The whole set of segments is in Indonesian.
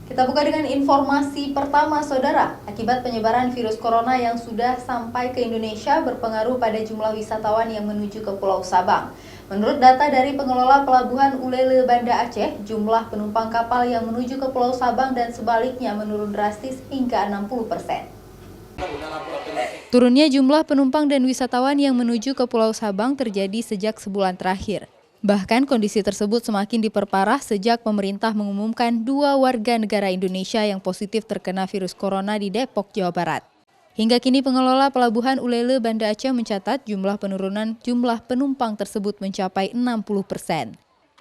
Kita buka dengan informasi pertama, Saudara. Akibat penyebaran virus corona yang sudah sampai ke Indonesia berpengaruh pada jumlah wisatawan yang menuju ke Pulau Sabang. Menurut data dari pengelola Pelabuhan Ulele Banda Aceh, jumlah penumpang kapal yang menuju ke Pulau Sabang dan sebaliknya menurun drastis hingga 60%. Turunnya jumlah penumpang dan wisatawan yang menuju ke Pulau Sabang terjadi sejak sebulan terakhir. Bahkan kondisi tersebut semakin diperparah sejak pemerintah mengumumkan 2 warga negara Indonesia yang positif terkena virus corona di Depok, Jawa Barat. Hingga kini pengelola Pelabuhan Ulele Banda Aceh mencatat jumlah penumpang tersebut mencapai 60%.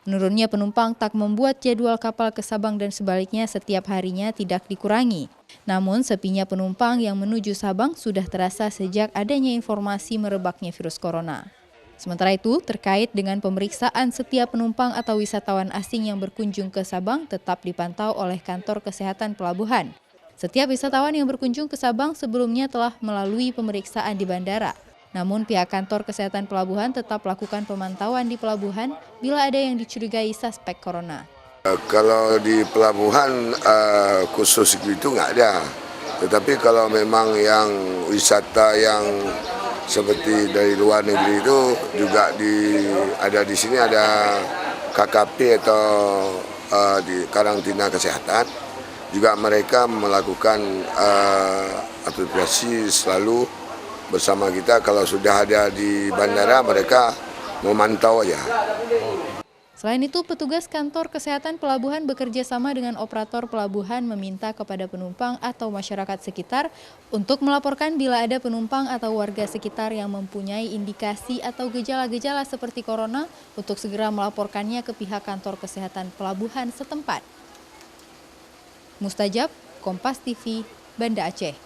Menurunnya penumpang tak membuat jadwal kapal ke Sabang dan sebaliknya setiap harinya tidak dikurangi. Namun sepinya penumpang yang menuju Sabang sudah terasa sejak adanya informasi merebaknya virus corona. Sementara itu, terkait dengan pemeriksaan setiap penumpang atau wisatawan asing yang berkunjung ke Sabang tetap dipantau oleh Kantor Kesehatan Pelabuhan. Setiap wisatawan yang berkunjung ke Sabang sebelumnya telah melalui pemeriksaan di bandara. Namun pihak Kantor Kesehatan Pelabuhan tetap lakukan pemantauan di pelabuhan bila ada yang dicurigai suspek corona. Kalau di pelabuhan khusus itu nggak ada. Tetapi kalau memang yang wisata yang seperti dari luar negeri itu juga ada di sini ada KKP atau di karantina kesehatan. Juga mereka melakukan aplikasi selalu bersama kita. Kalau sudah ada di bandara mereka memantau aja. Selain itu, petugas Kantor Kesehatan Pelabuhan bekerja sama dengan operator pelabuhan meminta kepada penumpang atau masyarakat sekitar untuk melaporkan bila ada penumpang atau warga sekitar yang mempunyai indikasi atau gejala-gejala seperti corona untuk segera melaporkannya ke pihak Kantor Kesehatan Pelabuhan setempat. Mustajab, Kompas TV, Banda Aceh.